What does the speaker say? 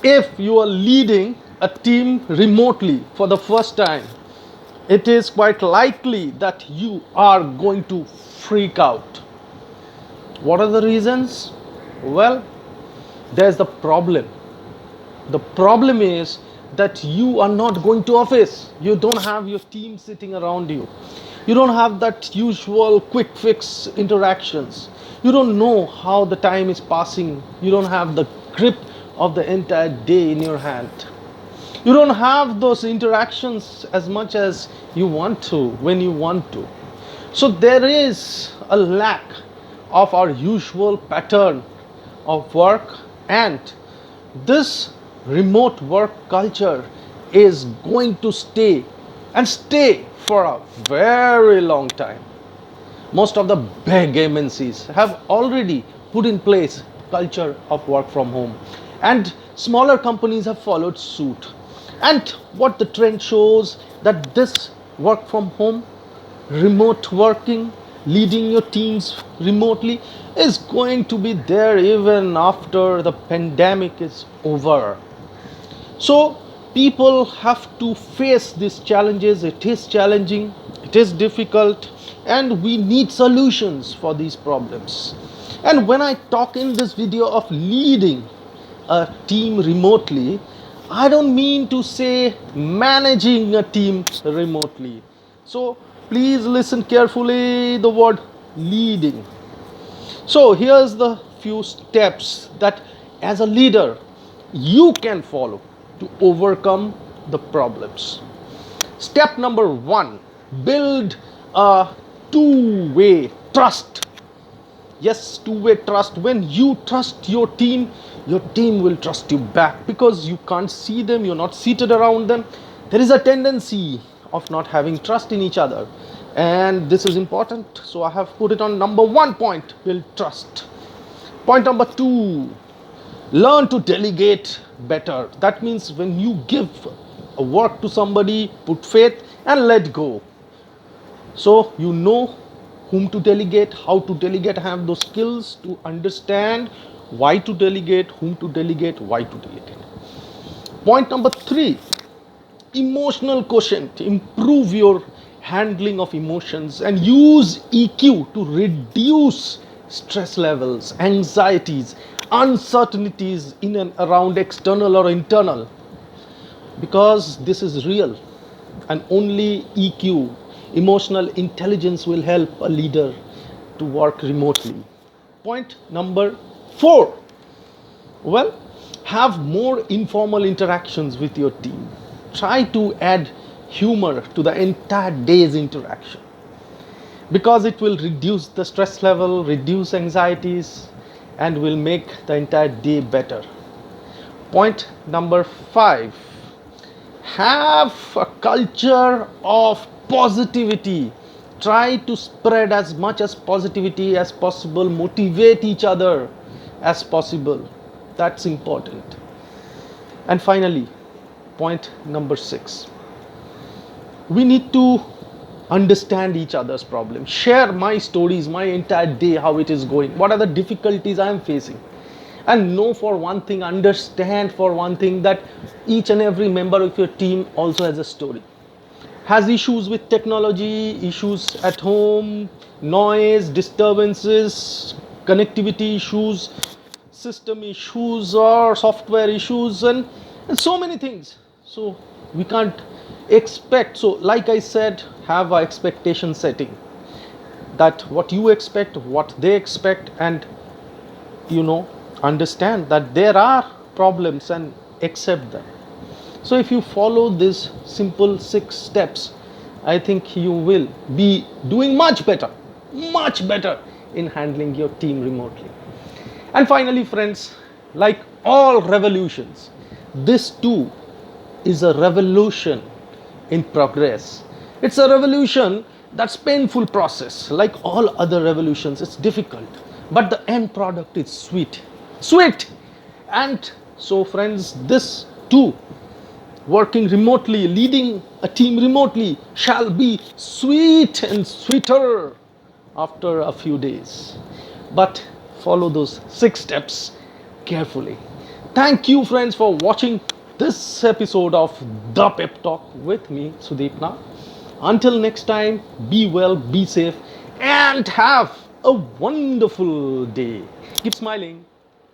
If you are leading a team remotely for the first time, it is quite likely that you are going to freak out. What are the reasons? Well, there's the problem. The problem is that you are not going to office. You don't have your team sitting around you. You don't have that usual quick fix interactions. You don't know how the time is passing. You don't have the grip of the entire day in your hand. You don't have those interactions as much as you want to when you want to. So there is a lack of our usual pattern of work, and this remote work culture is going to stay and stay for a very long time. Most of the big MNCs have already put in place culture of work from home, and smaller companies have followed suit. And what the trend shows, that this work from home, remote working, leading your teams remotely, is going to be there even after the pandemic is over. So people have to face these challenges. It is challenging, it is difficult, and we need solutions for these problems. And when I talk in this video of leading a team remotely, I don't mean to say managing a team remotely. So please listen carefully, the word leading. So here's the few steps that as a leader you can follow to overcome the problems. Step number 1, build a two-way trust. Yes, two-way trust. When you trust your team will trust you back, because you can't see them, you're not seated around them. There is a tendency of not having trust in each other, and this is important. So I have put it on number 1 point: build trust. Point number 2, learn to delegate better. That means when you give a work to somebody, put faith and let go. So you know whom to delegate, how to delegate, have those skills to understand why to delegate, whom to delegate, why to delegate. Point number 3, emotional quotient. Improve your handling of emotions and use EQ to reduce stress levels, anxieties, uncertainties in and around external or internal, because this is real, and only EQ, emotional intelligence, will help a leader to work remotely. Point number 4, well, have more informal interactions with your team. Try to add humor to the entire day's interaction, because it will reduce the stress level, reduce anxieties, and will make the entire day better. Point number 5, have a culture of positivity. Try to spread as much as positivity as possible, motivate each other as possible. That's important. And finally, point number 6, we need to understand each other's problems. Share my stories, my entire day, how it is going, what are the difficulties I am facing, and know for one thing, understand for one thing, that each and every member of your team also has a story, has issues with technology, issues at home, noise, disturbances, connectivity issues, system issues, or software issues, and so many things. So we can't expect. So like I said, have a expectation setting, that what you expect, what they expect, and understand that there are problems and accept them. So if you follow these simple 6 steps, I think you will be doing much better in handling your team remotely. And finally, friends, like all revolutions, this too is a revolution in progress. It's a revolution that's painful process. Like all other revolutions, it's difficult, but the end product is sweet. And so friends, this too, working remotely, leading a team remotely, shall be sweet and sweeter after a few days. But follow those 6 steps carefully. Thank you, friends, for watching this episode of The PEP Talk with me, Sudip Nag. Until next time, be well, be safe, and have a wonderful day. Keep smiling.